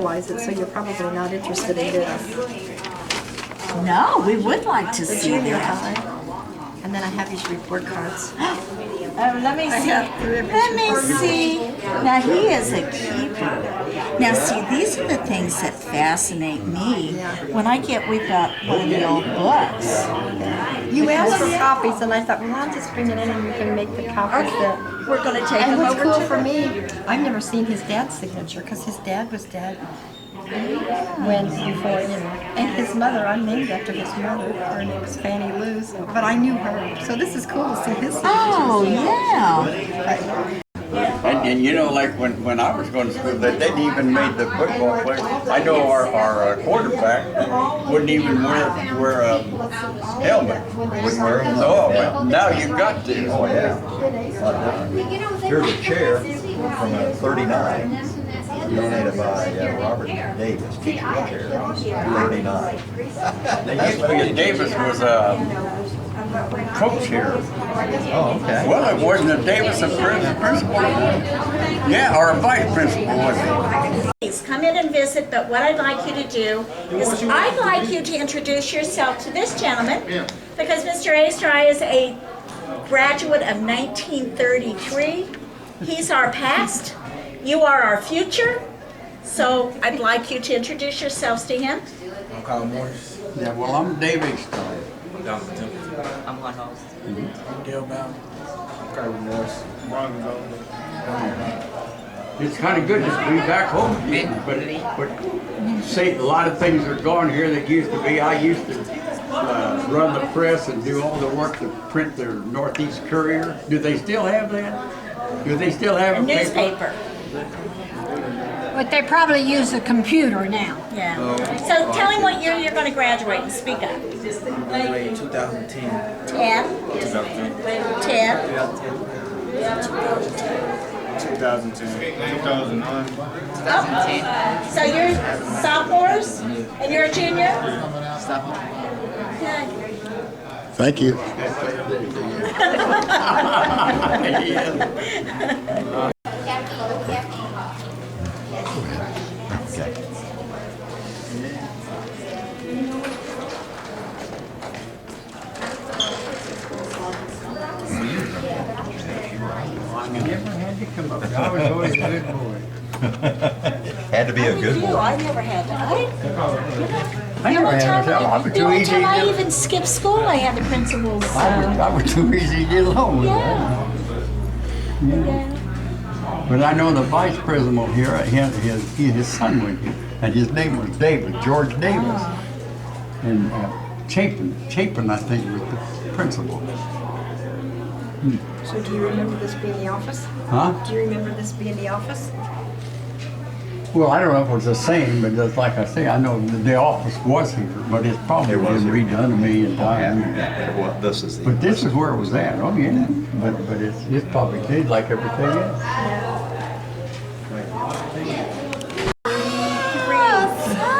visualize it, so you're probably not interested in this. No, we would like to The see junior that. high. And then I have his report cards. Let me see. have three of his Let me reports. see. Now he is a keeper. Now see, these are the things that fascinate me. When we've got one of the old books. You asked for copies, and I thought, well, I'll just bring it in and you can make the copies that... We're going to take And them what's over cool to for me, I've never seen his dad's signature, because his dad was dead before, and his mother, I'm named after his mother. Her name was Fannie Lou, but I knew her. So this is cool to see his signature. Oh, yeah. And you know, like when I was going to school, they didn't even made the football players. I know our quarterback wouldn't even wear a helmet. Wouldn't wear them? Oh, but now you've got to. Oh, yeah. Here's a chair from a 39, donated by Robert Davis, teacher chair, 39. They used to be a Davis was a coach here. Oh, okay. Well, it wasn't a Davis, a principal. Yeah, or a vice principal, was it? Please come in and visit, but what I'd like you to do is I'd like you to introduce yourself to this gentleman, because Mr. Astry is a graduate of 1933. He's our past. You are our future. So I'd like you to introduce yourselves to him. I'm Kyle Morris. Yeah, well, I'm David Stone. I'm Juan House. I'm Dale Bowden. I'm Kyle Morris. Ron Gonzalez. It's kind of good to be back home again, but say a lot of things are gone here that used to be. I used to run the press and do all the work to print the Northeast Courier. Do they still have that? Do they still have A a paper? newspaper. But they probably use a computer now. Yeah. So tell him what year you're going to graduate and speak up. Graduated 2010. 10, 2010. 10, 2009. So you're sophomores and you're a junior? Okay. Thank you. I never had to come up. I was always a good boy. Had to be a good You, boy. I never had to. I never had to tell. I was The too only easy time to I get. even skipped school, I had the principal's. I was too easy to get along with. Yeah. But I know the vice president here, his son went here, and his name was David, George Davis. And Chapin, I think, was the principal. So do you remember this being the office? Huh? Do you remember this being the office? Well, I don't know if it was the same, but just like I say, I know the office was here, but it's probably been redone a million times. Well, this is the. But this is where it was at. Oh yeah, but it's probably did like everything else.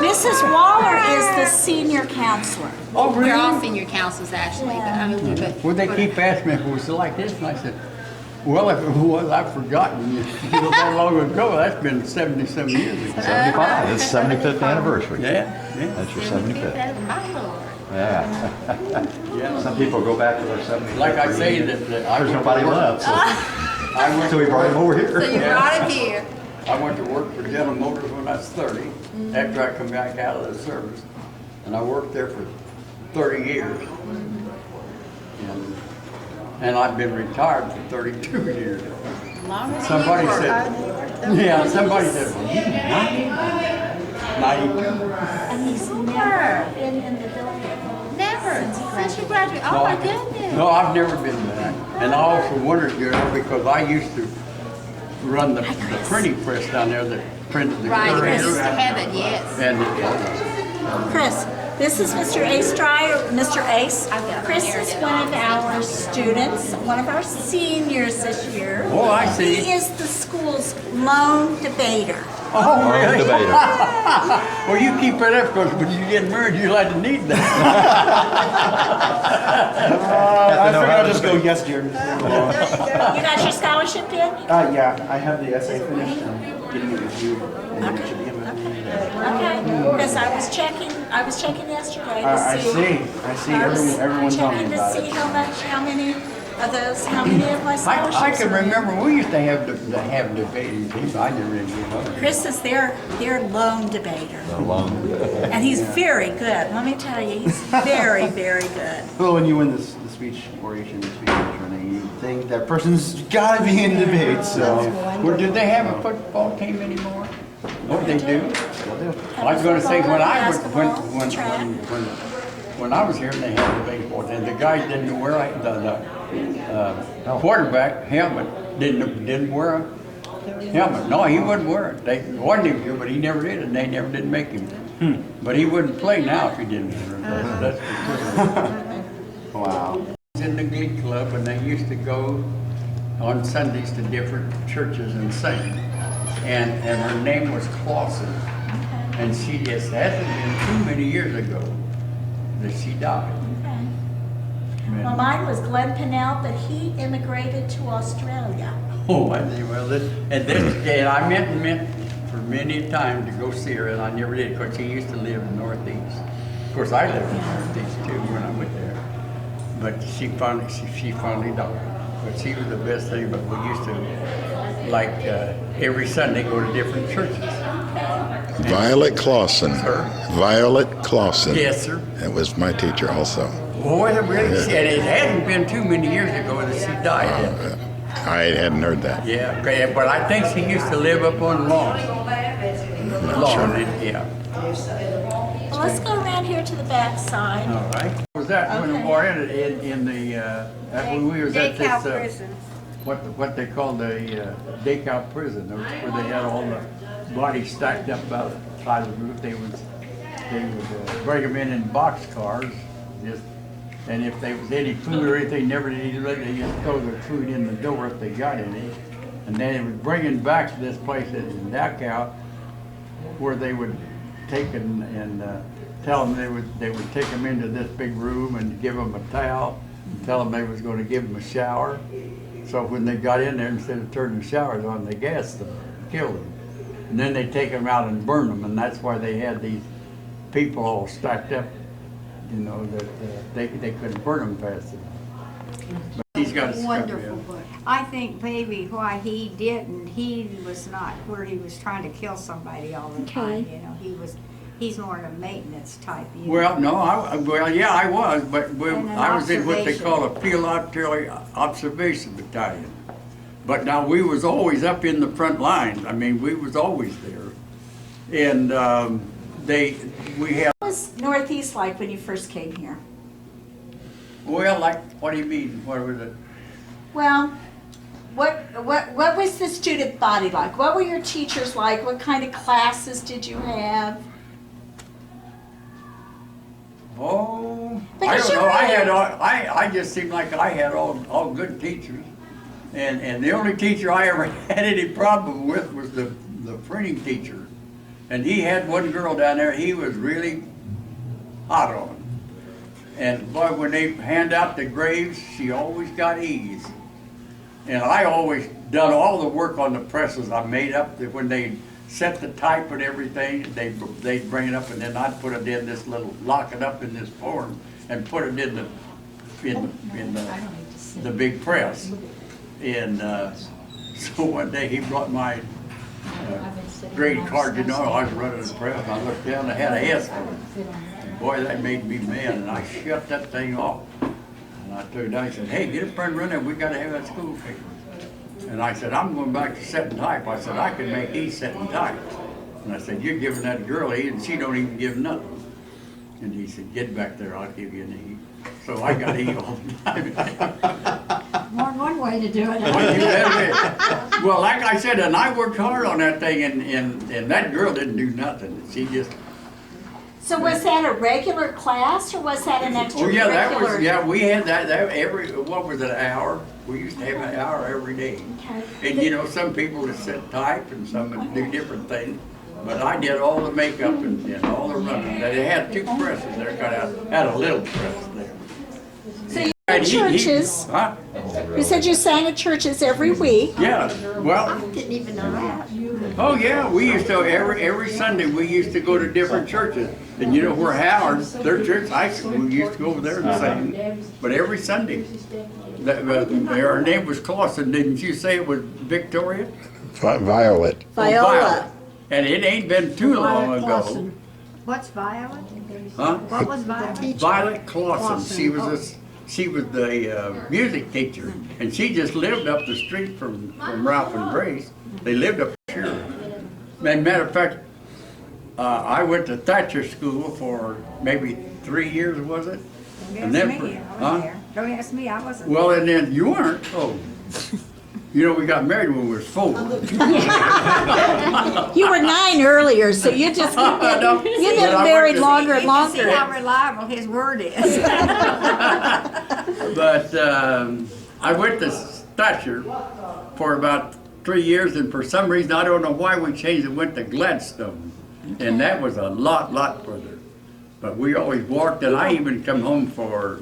Mrs. Waller is the senior counselor. Oh We're all really? senior counselors actually, but Well, they keep asking me if it was like this, and I said, well, if it was, I've forgotten. So long ago. That's been 77 years ago. 75. It's 75th anniversary. Yeah, That's your 75th. my lord. Yeah. yeah. Some people go back to their 75th. Like I say, that I There's went to nobody work- left, so I went so we to brought him work- over here. So you brought it here. I went to work for General Motors when I was 30, after I come back out of the service. And I worked there for 30 years. And I've been retired for 32 years. Somebody said, yeah, somebody said, well, you 92. And he's never been in the building. Never. Since you graduated. No, Oh my goodness. No, I've never been back. And I also wondered, you know, because I used to run the printing press down there that printed the Right, you Courier. used to have it, yes. And Chris, this is Mr. Ace Stryer, Mr. Ace. Chris is one of our students, one of our seniors this year. oh, I see. He is the school's lone debater. Oh, really? Debater. Well, you keep it up because when you get married, you'll have to need that. I figured I'll just go yes, dear. You got your scholarship in? Yeah, I have the essay finished. I'm getting it reviewed. And it should be in my Because I was checking yesterday to I see. see. I was Everyone's telling me checking to about see it. how many of my scholarships. I can are in. remember we used to have debating teams. I never did get on. Chris is their lone debater. And he's very good. Let me tell you, he's very, very good. Well, when you win this the speech oration, speech training, you think that person's got to be in debate. So Well, did they have a football team anymore? What they do? still do. I was going to say when I was Basketball, track. when I was here, they had the baseball team. The guys didn't wear the quarterback helmet. Didn't wear a helmet. No, he wouldn't wear it. They wanted him to, but he never did, and they never did make him. But he wouldn't play now if he didn't wear it. That's for sure. Wow. I was in the Glee Club, and they used to go on Sundays to different churches and sing. And her name was Clausen. And she just hasn't been too many years ago that she died. Okay. Well, mine was Glenn Pinnell, but he immigrated to Australia. Oh, I think, well, and I meant for many times to go see her, and I never did, because she used to live in the Northeast. Of course, I lived in the Northeast too when I went there. But she finally died. But she was the best thing, but we used to, like, every Sunday go to different churches. Violet Clausen. Sir? Violet Clausen. Yes, sir. That was my teacher also. Boy, it really, and it hadn't been too many years ago that she died. had it? I hadn't heard that. Yeah, okay, but I think she used to live up on Long. Long, yeah. Well, let's go around here to the back side. All right. Was that when we were in the, when we was at Dachau this, prison. what they called the Dachau prison, where they had all the bodies stacked up about the side of the roof. They would bring them in boxcars, and if there was any food or anything, never did eat it, they just throw their food in the door if they got any. And then they would bring it back to this place in Dachau, where they would take and tell them they would take them into this big room and give them a towel and tell them they was going to give them a shower. So when they got in there, instead of turning the showers on, they gassed them, killed them. And then they take them out and burn them, and that's why they had these people all stacked up, you know, that they couldn't burn them fast enough. But he's got a Wonderful book. I think maybe why he didn't, he was not where he was trying to kill somebody all the time, you know, he's more of a maintenance type. You know. Well, no, I was, but And an I was in what they observation. call a field artillery observation battalion. But now we was always up in the front lines. I mean, we was always there. And we had, What was Northeast like when you first came here? well, like, what do you mean? What was it? Well, what was the student body like? What were your teachers like? What kind of classes did you have? Oh, I Because don't you're know. right. I just seemed like I had all good teachers. And the only teacher I ever had any problem with was the printing teacher. And he had one girl down there, he was really hot on. And boy, when they hand out the grades, she always got E's. And I always done all the work on the presses. I made up that when they set the type and everything, they'd bring it up, and then I'd put it in this little, lock it up in this form and put it in the big press. And so one day he brought my grade card, you know, I was running the press, and I looked down, I had an S on it. And boy, that made me mad, and I shut that thing off. And I told him, I said, hey, get up and run it, we gotta have that school paper. And I said, I'm going back to set and type. I said, I can make E set and type. And I said, you're giving that girl E, and she don't even give nothing. And he said, get back there, I'll give you an E. So I got E all the time. More than one way to do it. Well, like I said, and I worked hard on that thing, and that girl didn't do nothing. She just, So was that a regular class or was that an extracurricular? oh yeah, that was, yeah, we had that every, what was it, an hour? We used to have an hour every day. Okay. And you know, some people would sit type and some would do different things. But I did all the makeup and all the running. They had two presses there, had a little press there. So you And at he- churches, Huh? you said you sang at churches every week. Yeah, well, Didn't even know that. Oh yeah, we used to every Sunday we used to go to different churches, and you know where Howard's their church high school. We used to go over there and sing, but every Sunday. Her name was Clausen. Didn't you say it was Victoria? Violet. Viola. And it ain't been too long ago. What's Violet? Huh? What was Violet? Violet Clausen. She was the music teacher, and she just lived up the street from Ralph and Grace. They lived up here. And matter of fact, I went to Thatcher School for maybe 3 years, was it? Don't ask me, I wasn't there. Don't ask me, I wasn't Well, there. and then you weren't. Oh, you know we got married when we were 4. You were 9 earlier, so you just keep getting, you But get I married went to- longer and See longer. how reliable his word is. But I went to Thatcher for about 3 years, and for some reason I don't know why we changed it. Went to Gladstone, and that was a lot further. But we always walked, and I even come home for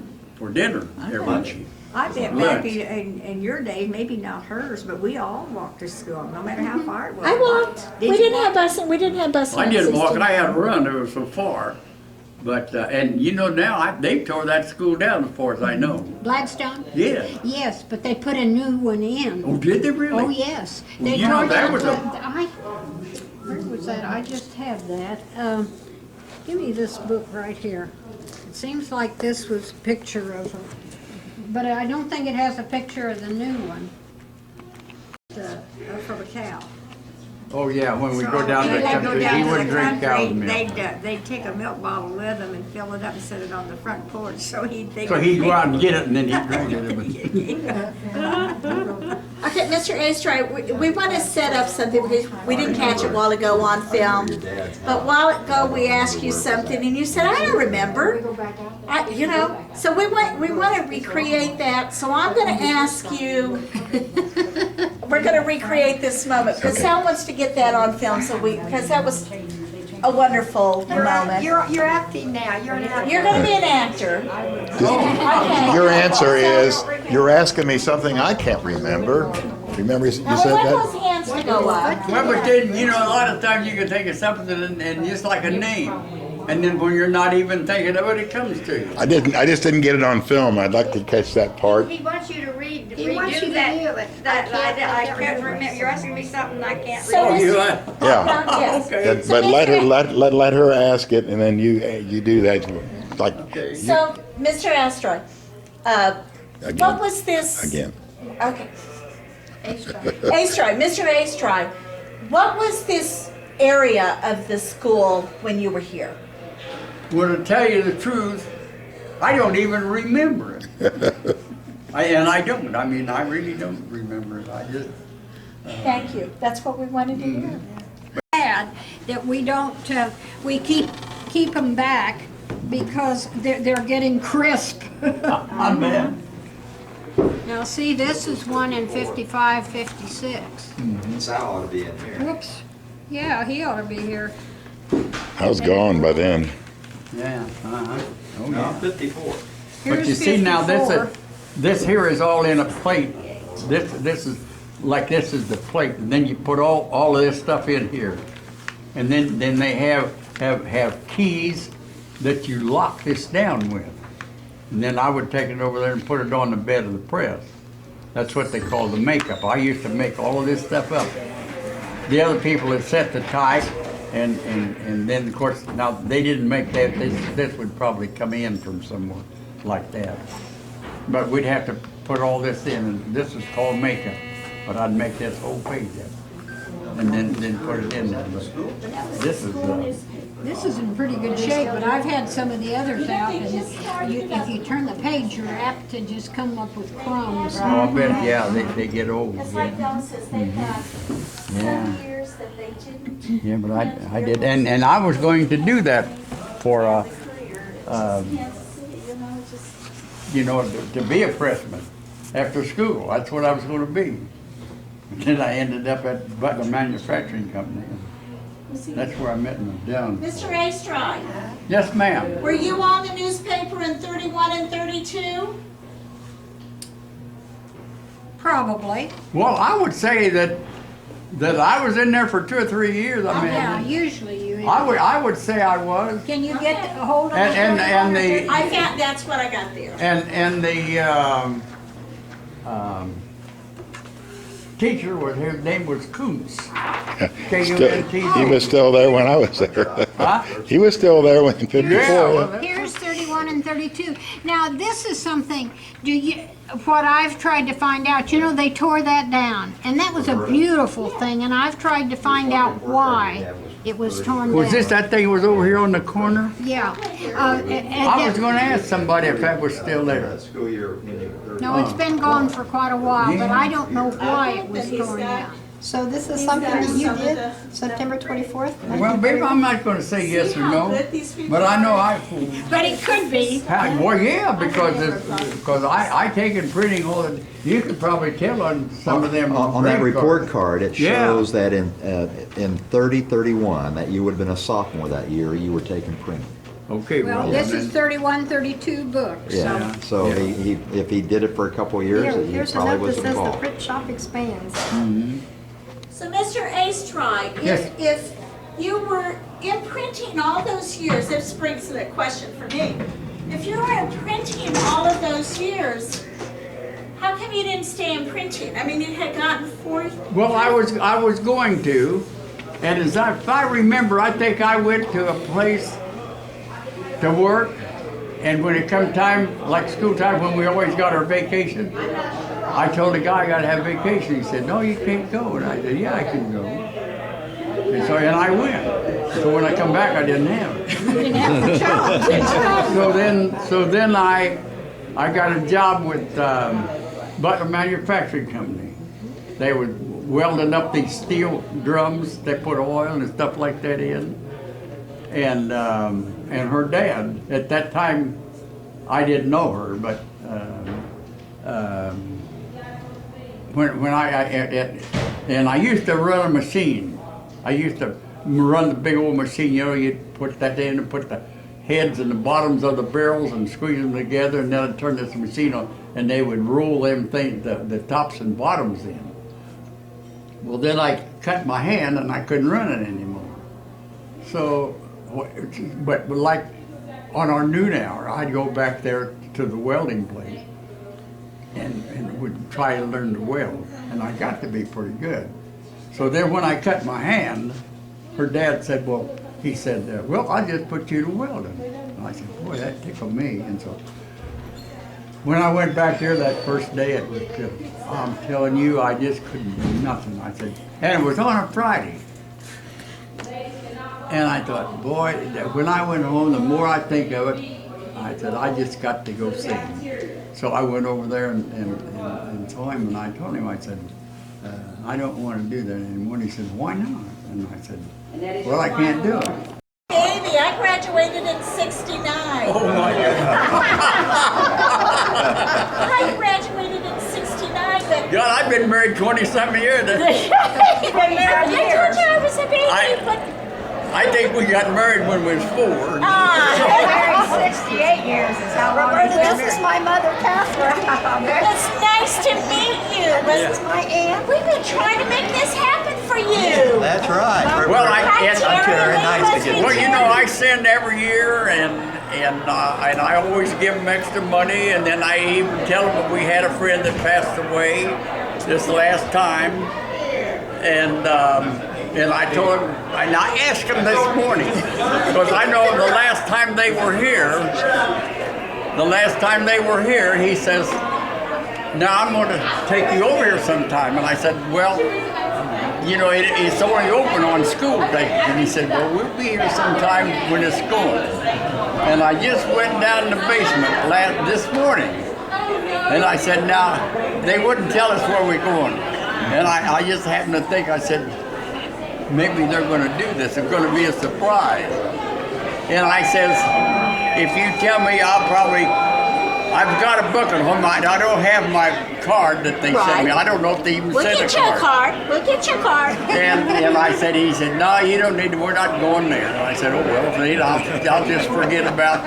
dinner every day. I bet Lunch. back in your days, maybe not hers, but we all walked to school, no matter how far it was. I walked. Did We you didn't walk? have busing. We didn't have busing. I on didn't walk, 16. and I had to run. It was so far. But and you know now they tore that school down as far as I know. Gladstone? Yeah. Yes, but they put a new one in. Oh, did they really? Oh, yes. Well, They you know, tore that down was where was that? I just have that. Give me this book right here. It seems like this was a picture of her, but I don't think it has a picture of the new one. For the cow. Oh yeah, when we go down to the They go country, down he to wouldn't the drink cow's country, milk. they'd take a milk bottle with them and fill it up and set it on the front porch, so he'd think. So he'd go out and get it, and then he'd drink it. Okay, Mr. Aistri, we want to set up something because we didn't catch it a while ago on film. But while ago we asked you something and you said, I don't remember. You know, so we want to recreate that. So I'm going to ask you, we're going to recreate this moment because Sal wants to get that on film because that was a wonderful moment. You're acting now, you're an actor. You're going to be an actor. Okay. Your answer is, you're asking me something I can't remember. Remember you Now we said want that? those hands to go up. Well, but then, you know, a lot of times you can think of something and just like a name. And then when you're not even thinking of it, it comes to you. I just didn't get it on film. I'd like to catch that part. He wants you to read, He wants you redo to that, do it. I can't remember, you're asking me something I can't So remember. Oh, you Yeah. Yes. okay. But let her ask it, and then you do that. Like So, Mr. Astroy, Again. what was this? again. Okay. Astry, Mr. Astry, what was this area of the school when you were here? Well, to tell you the truth, I don't even remember it. I don't. I mean, I really don't remember it. I just. Thank you. That's what we wanted to hear. Bad that we don't, we keep them back because they're getting crisp. I'm bad. Now, see, this is one in 55, 56. Sal ought to be in here. Whoops. Yeah, he ought to be here. I was gone by then. Yeah. Uh-huh. Oh, No, yeah. 54. But Here's you see now, 54. this here is all in a plate. This is like this is the plate, and then you put all of this stuff in here, and then they have keys that you lock this down with, and then I would take it over there and put it on the bed of the press. That's what they call the makeup. I used to make all of this stuff up. The other people had set the type, and then of course now they didn't make that. This would probably come in from somewhere like that. But we'd have to put all this in, and this is called makeup. But I'd make this whole page up, and then put it in there. But this is This is in pretty good shape, but I've had some of the others out, and if you turn the page, you're apt to just come up with crumbs. oh, I bet yeah they get old. It's like Yeah, Dawn says, they've got Yeah. 10 years that they didn't. yeah, but I did, and I was going to do that for you know, to be a pressman after school. That's what I was going to be. And then I ended up at Butler Manufacturing Company. That's where I met him down. Mr. Astry, Yes, ma'am. were you on the newspaper in 31 and 32? Probably. Well, I would say that That I was in there for 2 or 3 years. I mean, Yeah, usually you. I would say I was. Can you get a hold of And it? the I found, that's what I got there. and the teacher was, his name was Kuntz. K-U-N-T-Z. He was still there when I was there. Huh? He was still there when 54. Yeah, well, yeah. Here's 31 and 32. Now, this is something, what I've tried to find out, you know, they tore that down. And that was a beautiful thing, and I've tried to find out why it was torn down. was this that thing was over here on the corner? Yeah. I was going to ask somebody if that was still there. School year. No, it's been gone for quite a while, but I don't know why it was torn down. So this is something that you did September 24th? Well, baby, I'm not going to say yes or no, but I know But it could be. Well, yeah, because I taken printing all the. You could probably tell on some of them. On that grade report cards. card, it Yeah. shows that in 30-31, that you would have been a sophomore that year, you were taking printing. Okay, Well, well, this then- is 31, 32 books. Yeah, so Yeah. if he did it for a couple of years, he Here's a probably note that was says the involved. print shop expands. So Mr. Astride, Yes. if you were imprinting all those years, this brings to the question for me. If you were imprinting all of those years, how come you didn't stay imprinting? I mean, it had gotten 40. Well, I was going to, and if I remember, I think I went to a place to work, and when it come time, like school time, when we always got our vacation, I told the guy I got to have vacation. He said, "No, you can't go." And I said, "Yeah, I can go." And I went. So when I come back, I didn't have it. So then I got a job with Butler Manufacturing Company. They were welding up these steel drums. They put oil and stuff like that in. And her dad, at that time, I didn't know her, but when I used to run a machine. I used to run the big old machine. You know, you'd put that in and put the heads and the bottoms of the barrels and squeeze them together, and then I'd turn this machine on, and they would roll them things, the tops and bottoms in. Well, then I cut my hand and I couldn't run it anymore. So, but like on our noon hour, I'd go back there to the welding place and would try to learn to weld, and I got to be pretty good. So then when I cut my hand, her dad said, well, he said, well, I just put you to welding. And I said, boy, that tickled me. And so when I went back there that first day, it was just, I'm telling you, I just couldn't do nothing. I said, and it was on a Friday. And I thought, boy, when I went home, the more I think of it, I said, I just got to go see him. So I went over there and saw him, and I told him, I said, I don't want to do that anymore. And he said, why not? And I said, well, I can't do it. Baby, I graduated in 69. Oh my God. I graduated in 69, but God, I've been married 20-something years. I told you I was a baby, but I think we got married when we was 4. Married 68 years is how long we've been This is married. My mother, Catherine. it's nice to meet you. This is my aunt. We've been trying to make this happen for you. That's right. Well, Hi, Terry. nice to get Well, you know, I send every year, and I always give them extra money, and then I even tell them that we had a friend that passed away this last time, and I told him, and I asked him this morning, because I know the last time they were here, he says, now I'm going to take you over here sometime. And I said, well, you know, it's only open on school day. And he said, well, we'll be here sometime when it's going. And I just went down in the basement this morning. And I said, now, they wouldn't tell us where we're going. And I just happened to think, I said, maybe they're going to do this. It's going to be a surprise. And I says, if you tell me, I've got a book at home. I don't have my card that they sent me. I don't know if they even We'll sent get a you a card. card. We'll get you a card. And I said, he said, no, you don't need to, we're not going there. And I said, oh, well, see, I'll just forget about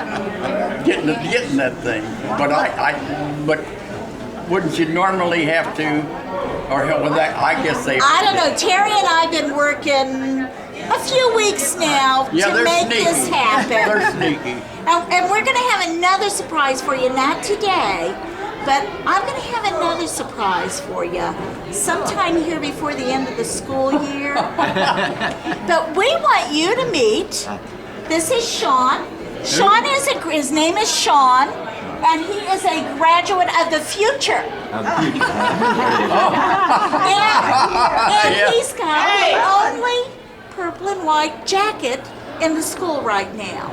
getting that thing. But but wouldn't you normally have to Or well, that, I guess they. I don't know. Terry and I have been working a few weeks now Yeah, to they're make sneaky. this happen. They're sneaky. And we're going to have another surprise for you, not today, but I'm going to have another surprise for you sometime here before the end of the school year. But we want you to meet. This is Sean. Sean is his name is Sean, and he is a graduate of the future. And he's got the only purple and white jacket in the school right now.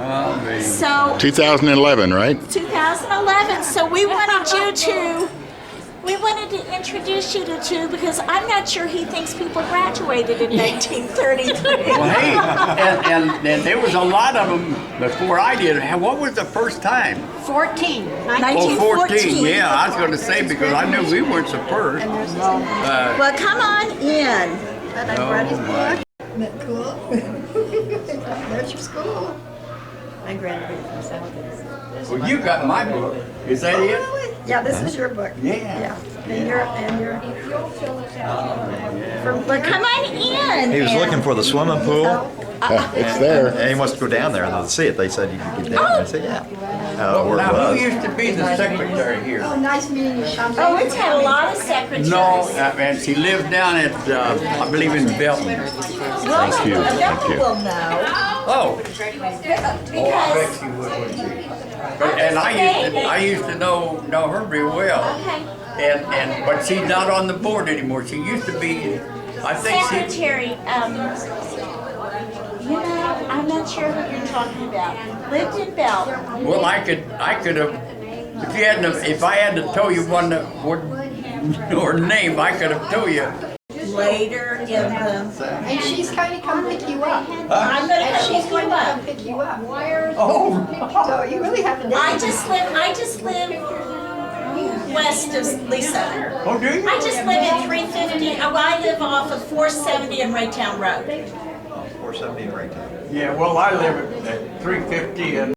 So 2011, right? 2011. So we wanted to introduce you to two because I'm not sure he thinks people graduated in 1933. Well, hey, and there was a lot of them before I did. What was the first time? 14. Oh, 14. Yeah, I was going to say because I knew we weren't the first. Well, come on in. And I brought his book. Isn't that cool? There's your school. I graduated from South. Well, you got my book. Is that it? Yeah, this is your book. Yeah. And your. Well, come on in. He was looking for the swimming pool. It's there. And he wants to go down there and see it. They said you could get down. I said, yeah. Where it Now, who was. used to be the secretary here? Oh, nice meeting you, Sean. Oh, it's had a lot of secretaries. No, and she lives down at, I believe in Belton. Thank you. Thank you. Will know Oh. because She would, wouldn't she? But, and I used to know her real well. okay. But she's not on the board anymore. She used to be, I think she, Secretary, you know, I'm not sure who you're talking about. Lived in Belton. well, I could have, if I had to tell you her name, I could have told you. Later in the. And she's kind of come pick you up. I'm gonna And come she's pick going you to up. come pick you up. Oh. So you really have to. I just live west of Lisa. Oh, do you? I just live at 350. Well, I live off of 470 and Raytown Road. 470 right there. Yeah, well, I live at 350 and